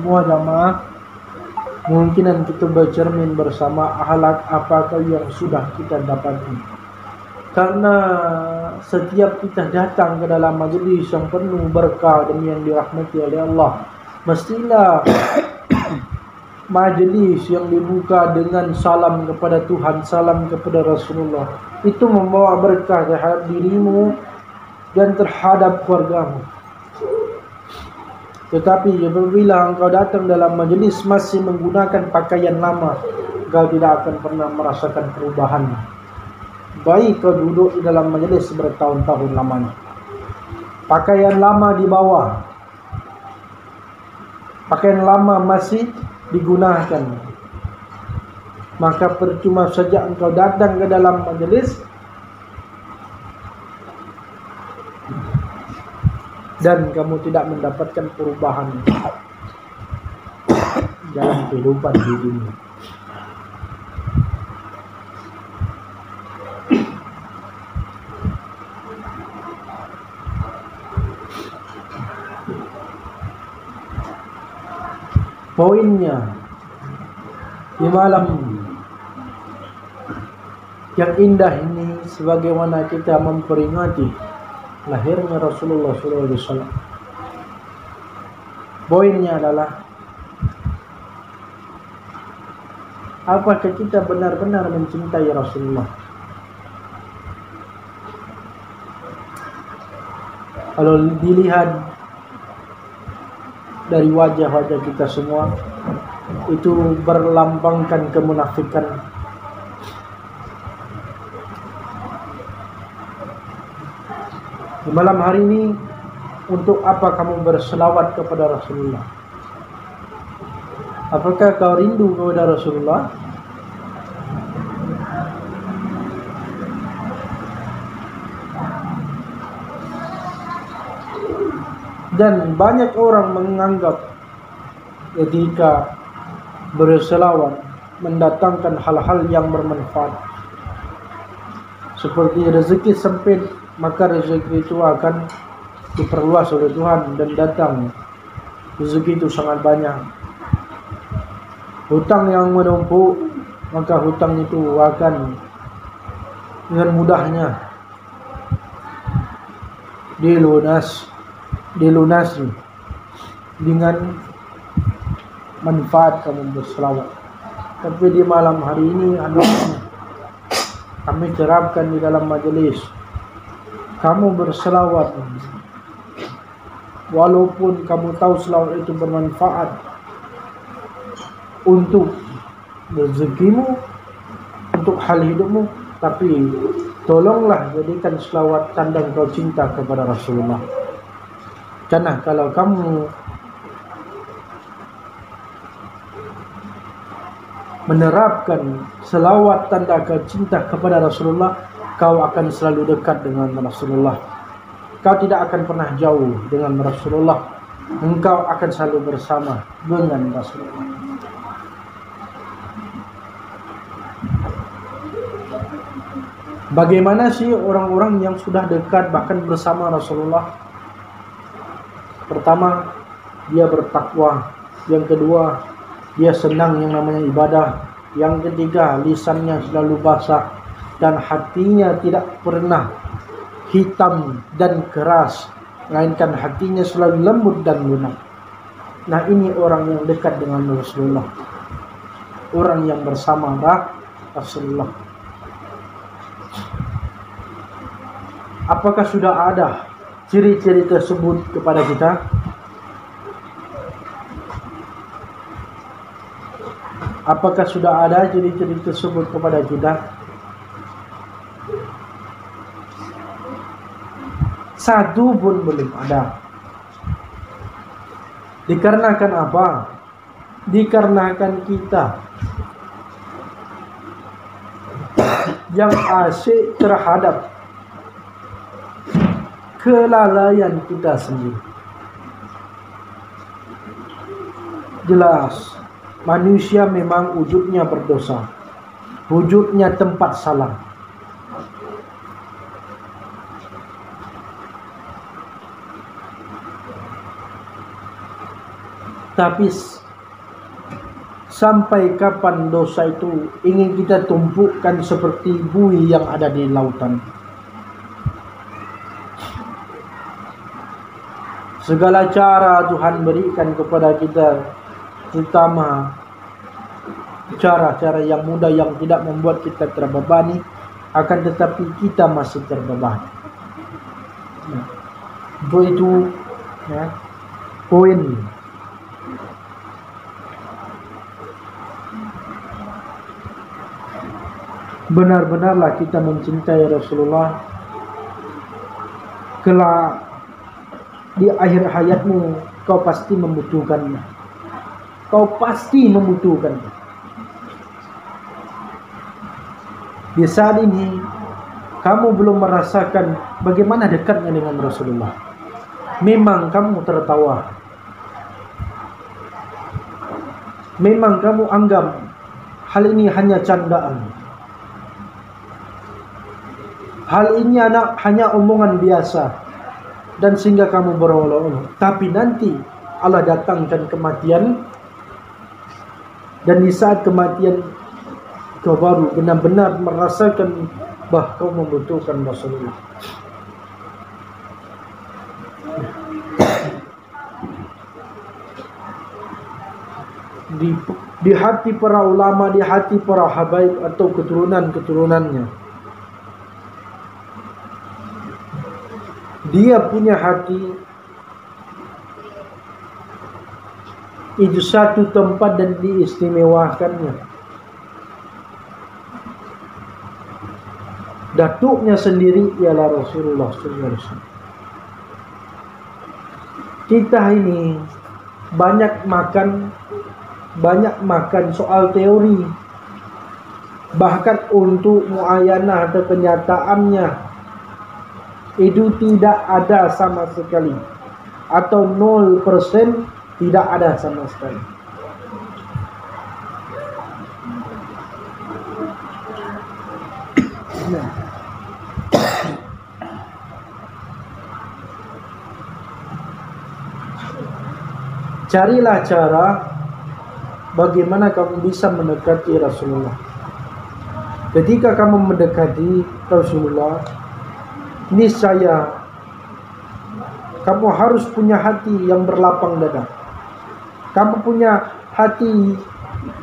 semua jamaah, kemungkinan kita bercermin bersama akhlak apakah yang sudah kita dapati. Karena setiap kita datang ke dalam majlis yang penuh berkah dan yang dirahmati oleh Allah, mestilah majlis yang dibuka dengan salam kepada Tuhan, salam kepada Rasulullah, itu membawa berkah terhadap dirimu dan terhadap keluargamu. Tetapi apabila engkau datang dalam majlis masih menggunakan pakaian lama, engkau tidak akan pernah merasakan perubahan. Baik kau duduk di dalam majlis bertahun-tahun lamanya, pakaian lama di bawah, pakaian lama masih digunakan, maka percuma saja engkau datang ke dalam majlis dan kamu tidak mendapatkan perubahan dalam kehidupan di dunia. Poinnya, di malam yang indah ini, sebagaimana kita memperingati lahirnya Rasulullah SAW, poinnya adalah apakah kita benar-benar mencintai Rasulullah? Kalau dilihat dari wajah-wajah kita semua, itu berlambangkan kemunafikan. Di malam hari ini, untuk apa kamu berselawat kepada Rasulullah? Apakah kau rindu kepada Rasulullah? Dan banyak orang menganggap ketika berselawat mendatangkan hal-hal yang bermanfaat. Seperti rezeki sempit, maka rezeki itu akan diperluas oleh Tuhan dan datang rezeki itu sangat banyak. Hutang yang menumpuk, maka hutang itu akan dengan mudahnya dilunasi dengan manfaat kamu berselawat. Tapi di malam hari ini kami terapkan di dalam majelis, kamu berselawat walaupun kamu tahu selawat itu bermanfaat untuk rezekimu, untuk hal hidupmu, tapi tolonglah jadikan selawat tanda kau cinta kepada Rasulullah. Karena kalau kamu menerapkan selawat tanda kau cinta kepada Rasulullah, kau akan selalu dekat dengan Rasulullah. Kau tidak akan pernah jauh dengan Rasulullah. Engkau akan selalu bersama dengan Rasulullah. Bagaimana sih orang-orang yang sudah dekat bahkan bersama Rasulullah? Pertama, dia bertakwa. Yang kedua, dia senang yang namanya ibadah. Yang ketiga, lisannya selalu basah dan hatinya tidak pernah hitam dan keras, melainkan hatinya selalu lembut dan lunak. Nah, ini orang yang dekat dengan Rasulullah, orang yang bersama Rasulullah. Apakah sudah ada ciri-ciri tersebut kepada kita? Apakah sudah ada ciri-ciri tersebut kepada kita? Satu pun belum ada. Dikarenakan apa? Dikarenakan kita yang asyik terhadap kelalaian kita sendiri. Jelas, manusia memang wujudnya berdosa, wujudnya tempat salah. Tapi Sampai kapan dosa itu ingin kita tumpukkan seperti buih yang ada di lautan? Segala cara Tuhan berikan kepada kita, terutama cara-cara yang mudah yang tidak membuat kita terbebani, akan tetapi kita masih terbebani. Untuk itu, ya, poin benar-benarlah kita mencintai Rasulullah. Kelak di akhir hayatmu kau pasti membutuhkannya. Kau pasti membutuhkannya. Di saat ini kamu belum merasakan bagaimana dekatnya dengan Rasulullah. Memang kamu tertawa. Memang kamu anggap hal ini hanya candaan. Hal ini hanya omongan biasa, dan sehingga kamu berolok-olok. Tapi nanti Allah datangkan kematian, dan di saat kematian kau baru benar-benar merasakan bahwa kau membutuhkan Rasulullah. Di hati para ulama, di hati para habaib atau keturunan-keturunannya, dia punya hati itu satu tempat dan diistimewakannya. Datuknya sendiri ialah Rasulullah SAW. Kita ini banyak makan soal teori, bahkan untuk muayanah atau kenyataannya itu tidak ada sama sekali, atau 0% tidak ada sama sekali. Carilah cara bagaimana kamu bisa mendekati Rasulullah. Ketika kamu mendekati Rasulullah, niscaya kamu harus punya hati yang berlapang dada. Kamu punya hati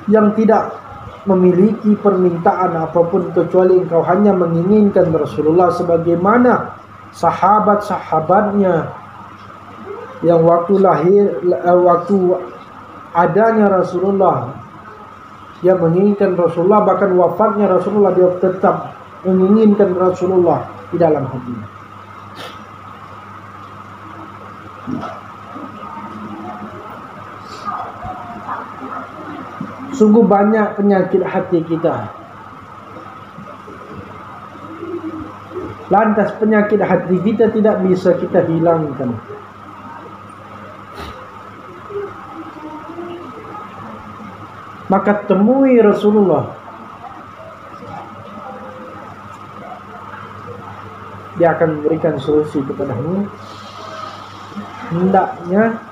yang tidak memiliki permintaan apapun kecuali engkau hanya menginginkan Rasulullah, sebagaimana sahabat-sahabatnya yang waktu adanya Rasulullah dia menginginkan Rasulullah, bahkan wafatnya Rasulullah dia tetap menginginkan Rasulullah di dalam hatinya. Sungguh banyak penyakit hati kita. Lantas penyakit hati kita tidak bisa kita hilangkan. Maka temui Rasulullah. Dia akan memberikan solusi kepadamu. Hendaknya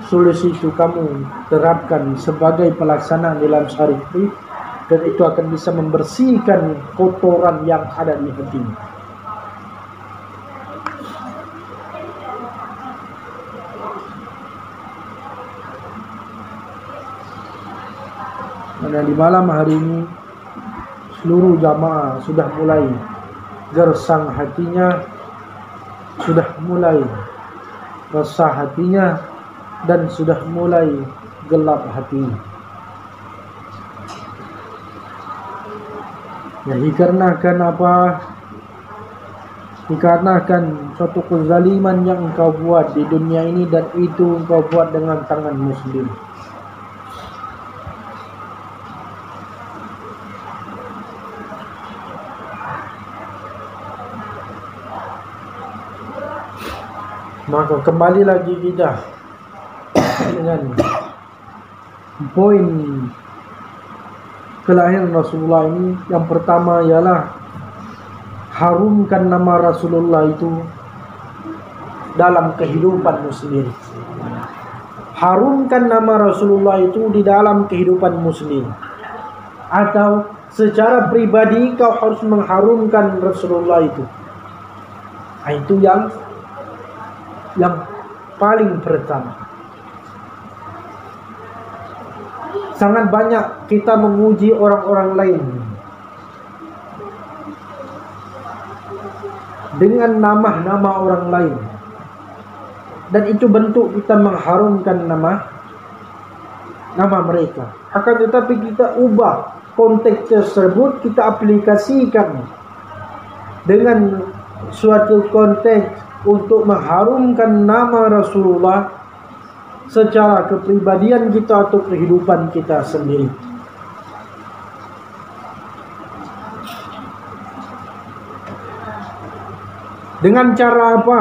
solusi itu kamu terapkan sebagai pelaksanaan dalam sehari-hari, dan itu akan bisa membersihkan kotoran yang ada di hatimu. Karena di malam hari ini seluruh jamaah sudah mulai gersang hatinya, sudah mulai resah hatinya, dan sudah mulai gelap hatinya. Ya, dikarenakan apa? Dikarenakan suatu kezaliman yang engkau buat di dunia ini, dan itu engkau buat dengan tanganmu sendiri. Maka kembali lagi kita dengan poin kelahiran Rasulullah ini. Yang pertama ialah harumkan nama Rasulullah itu dalam kehidupanmu sendiri. harumkan nama Rasulullah itu di dalam kehidupan muslim, atau secara pribadi kau harus mengharumkan Rasulullah itu. Itu yang paling pertama. Sangat banyak kita memuji orang-orang lain dengan nama-nama orang lain, dan itu bentuk kita mengharumkan nama mereka. Akan tetapi kita ubah konteks tersebut, kita aplikasikan dengan suatu konteks untuk mengharumkan nama Rasulullah secara kepribadian kita atau kehidupan kita sendiri. Dengan cara apa?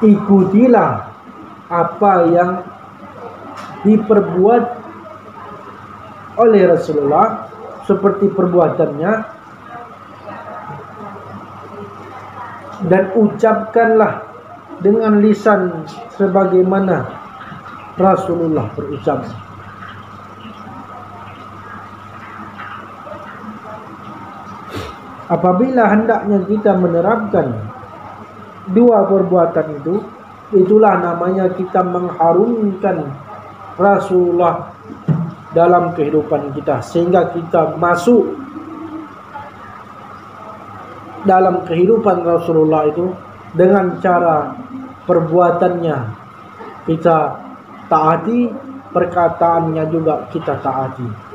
Ikutilah apa yang diperbuat oleh Rasulullah seperti perbuatannya, dan ucapkanlah dengan lisan sebagaimana Rasulullah berucap. Apabila hendaknya kita menerapkan dua perbuatan itu, itulah namanya kita mengharumkan Rasulullah dalam kehidupan kita, sehingga kita masuk dalam kehidupan Rasulullah itu dengan cara perbuatannya kita taati, perkataannya juga kita taati.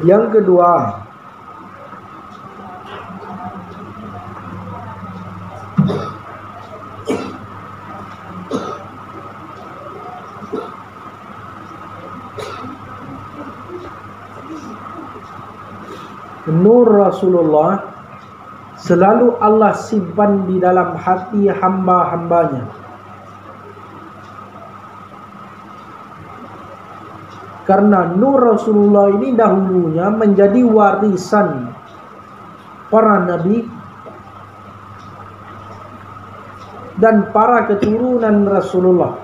Yang kedua, nur Rasulullah selalu Allah simpan di dalam hati hamba-hambanya. Karena nur Rasulullah ini dahulunya menjadi warisan para nabi dan para keturunan Rasulullah.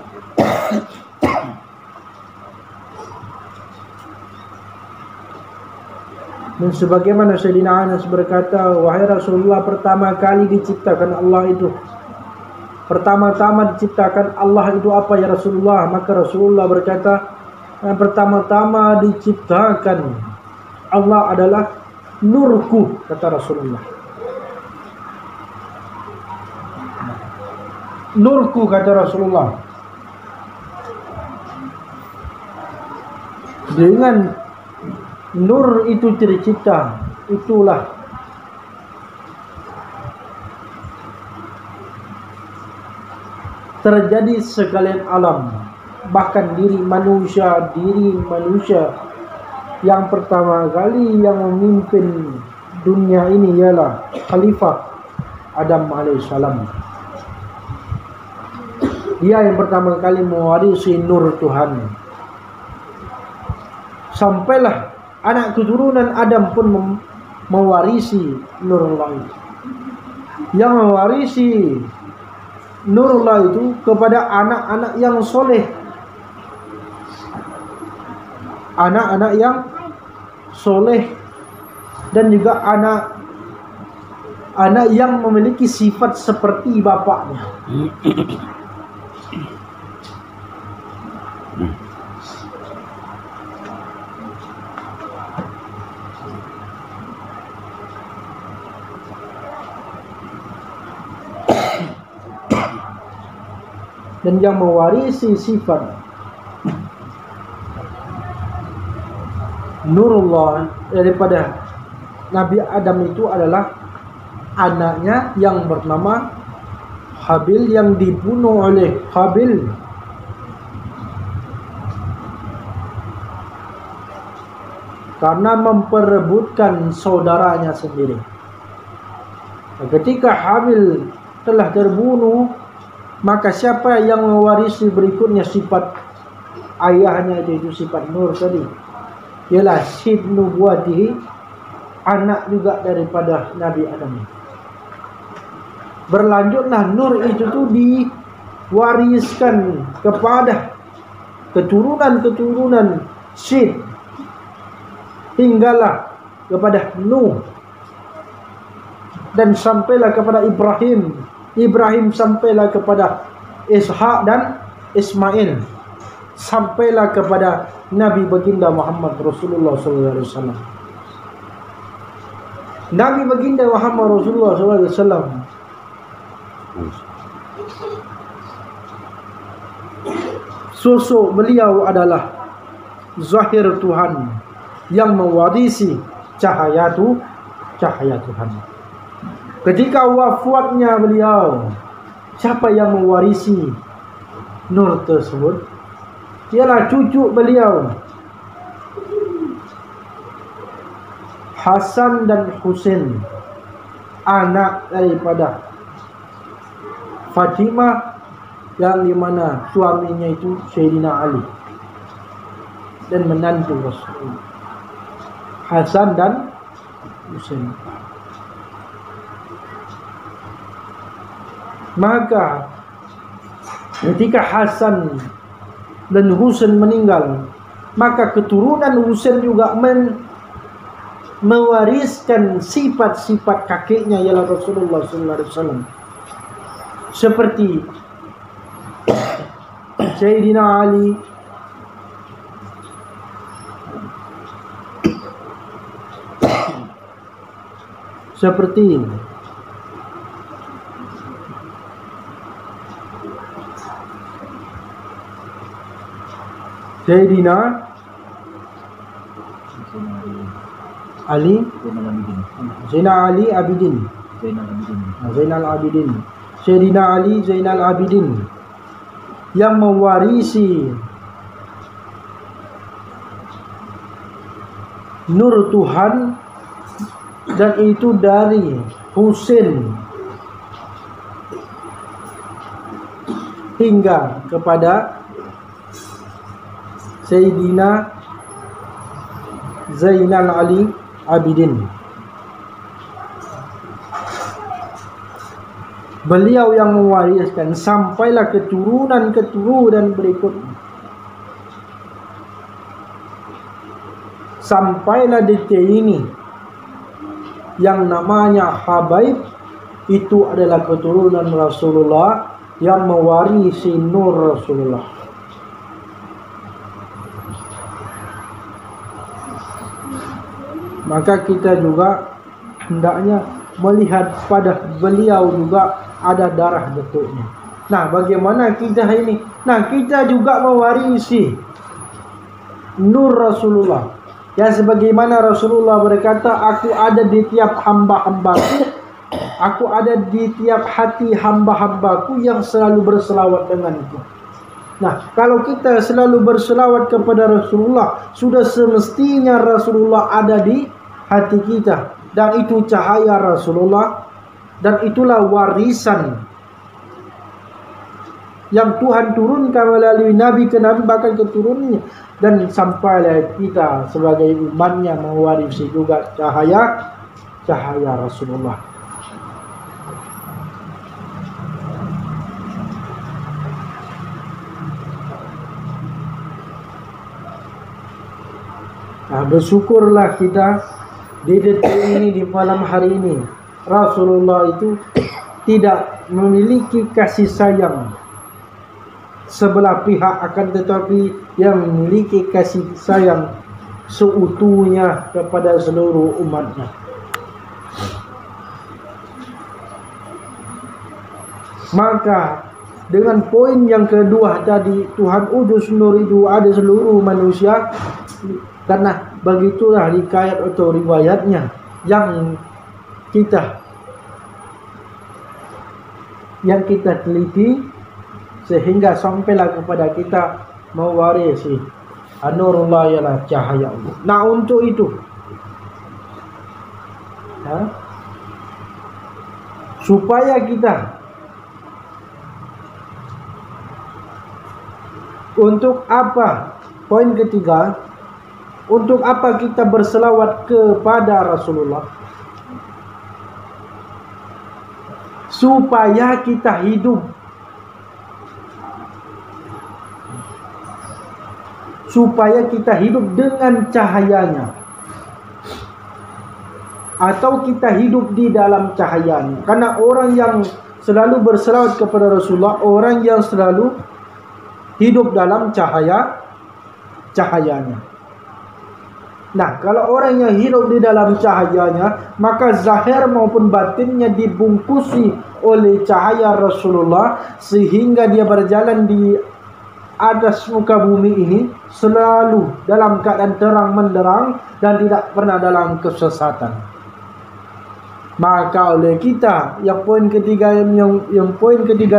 Dan sebagaimana Sayyidina Anas berkata, wahai Rasulullah, pertama kali diciptakan Allah itu, pertama-tama diciptakan Allah itu apa ya Rasulullah? Maka Rasulullah berkata, yang pertama-tama diciptakan Allah adalah nurku, kata Rasulullah. Nurku, kata Rasulullah. Dengan nur itu tercipta, itulah terjadi sekalian alam. Bahkan diri manusia yang pertama kali yang memimpin dunia ini ialah Khalifah Adam alaihissalam. Dia yang pertama kali mewarisi nur Tuhan. Sampailah anak keturunan Adam pun mewarisi nurullah itu. Yang mewarisi nurullah itu kepada anak-anak yang soleh, anak-anak yang soleh, dan juga anak yang memiliki sifat seperti bapaknya. Dan yang mewarisi sifat nurullah daripada Nabi Adam itu adalah anaknya yang bernama Habil, yang dibunuh oleh Habil karena memperebutkan saudaranya sendiri. Ketika Habil telah terbunuh, Maka siapa yang mewarisi berikutnya sifat ayahnya, itu sifat nur tadi, ialah sid nubuwatihi, anak juga daripada Nabi Adam. Berlanjutlah nur itu tuh diwariskan kepada keturunan-keturunan sid, hinggalah kepada Nuh, dan sampailah kepada Ibrahim. Ibrahim sampailah kepada Ishak dan Ismail, sampailah kepada Nabi baginda Muhammad Rasulullah SAW. Nabi baginda Muhammad Rasulullah SAW sosok beliau adalah zahir Tuhan yang mewarisi cahaya Tuhan. Ketika wafatnya beliau, siapa yang mewarisi nur tersebut? Ialah cucu beliau, Hasan dan Husain, anak daripada Fatimah, yang dimana suaminya itu Sayyidina Ali, dan menantu Rasulullah, Hasan dan Husain. Maka ketika Hasan dan Husain meninggal, maka keturunan Husain juga mewariskan sifat-sifat kakeknya, ialah Rasulullah SAW, seperti Sayyidina Ali, seperti Sayyidina Ali, Zainal Abidin, Sayyidina Ali Zainal Abidin, yang mewarisi nur Tuhan, dan itu dari Husain hingga kepada Sayyidina Zainal Ali Abidin. Beliau yang mewariskan sampailah keturunan berikutnya, sampailah detik ini yang namanya Habaib, itu adalah keturunan Rasulullah yang mewarisi nur Rasulullah. Maka kita juga hendaknya melihat pada beliau juga ada darah detuknya. Nah, bagaimana kita ini? Nah, kita juga mewarisi nur Rasulullah. Ya, sebagaimana Rasulullah berkata, aku ada di tiap hamba-hambaku, aku ada di tiap hati hamba-hambaku yang selalu berselawat denganku. Nah, kalau kita selalu berselawat kepada Rasulullah, sudah semestinya Rasulullah ada di hati kita, dan itu cahaya Rasulullah, dan itulah warisan yang Tuhan turunkan melalui Nabi ke Nabi, bahkan keturunannya, dan sampailah kita sebagai umatnya mewarisi juga cahaya Rasulullah. Nah, bersyukurlah kita di detik ini, di malam hari ini, Rasulullah itu tidak memiliki kasih sayang sebelah pihak, akan tetapi yang memiliki kasih sayang seutuhnya kepada seluruh umatnya. Maka dengan poin yang kedua tadi, Tuhan utus nur itu ada seluruh manusia, karena begitulah hikayat atau riwayatnya yang kita teliti, sehingga sampailah kepada kita mewarisi nurullah, ialah cahaya Allah. Nah, untuk itu supaya kita Untuk apa? Poin ketiga, untuk apa kita berselawat kepada Rasulullah? Supaya kita hidup, supaya kita hidup dengan cahayanya, atau kita hidup di dalam cahayanya. Karena orang yang selalu berselawat kepada Rasulullah, orang yang selalu hidup dalam cahayanya. Nah, kalau orang yang hidup di dalam cahayanya, maka zahir maupun batinnya dibungkusi oleh cahaya Rasulullah, sehingga dia berjalan di atas muka bumi ini selalu dalam keadaan terang menderang dan tidak pernah dalam kesesatan. Maka oleh kita yang poin ketiga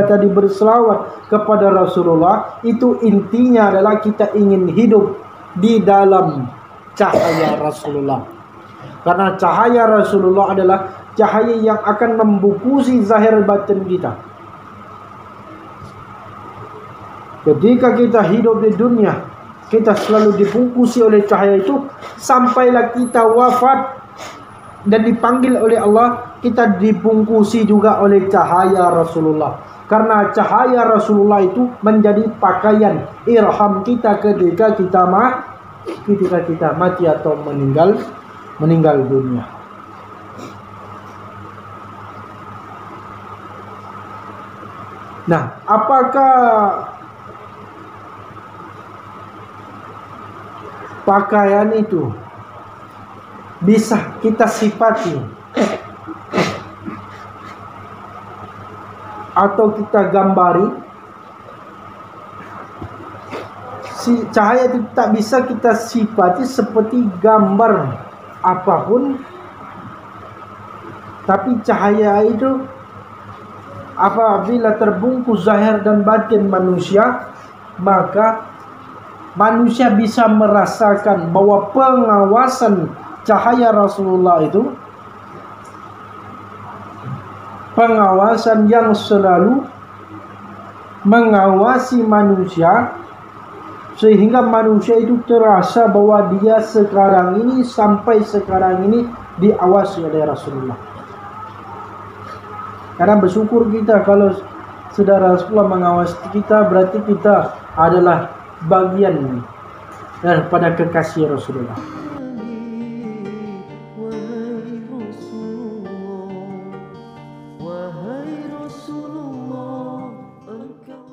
tadi berselawat kepada Rasulullah, itu intinya adalah kita ingin hidup di dalam cahaya Rasulullah. Karena cahaya Rasulullah adalah cahaya yang akan membungkusi zahir batin kita. Ketika kita hidup di dunia, kita selalu dibungkusi oleh cahaya itu, sampailah kita wafat dan dipanggil oleh Allah, kita dibungkusi juga oleh cahaya Rasulullah. Karena cahaya Rasulullah itu menjadi pakaian irham kita ketika kita mati atau meninggal dunia. Nah, apakah pakaian itu bisa kita sifati atau kita gambari? Cahaya itu tak bisa kita sifati seperti gambar apapun, tapi cahaya itu apabila terbungkus zahir dan batin manusia, maka manusia bisa merasakan bahwa pengawasan cahaya Rasulullah itu pengawasan yang selalu mengawasi manusia, sehingga manusia itu terasa bahwa dia sampai sekarang ini diawasi oleh Rasulullah. Karena bersyukur kita kalau saudara Rasulullah mengawasi kita, berarti kita adalah bagian daripada kekasih Rasulullah. Wahai Rasulullah, engkau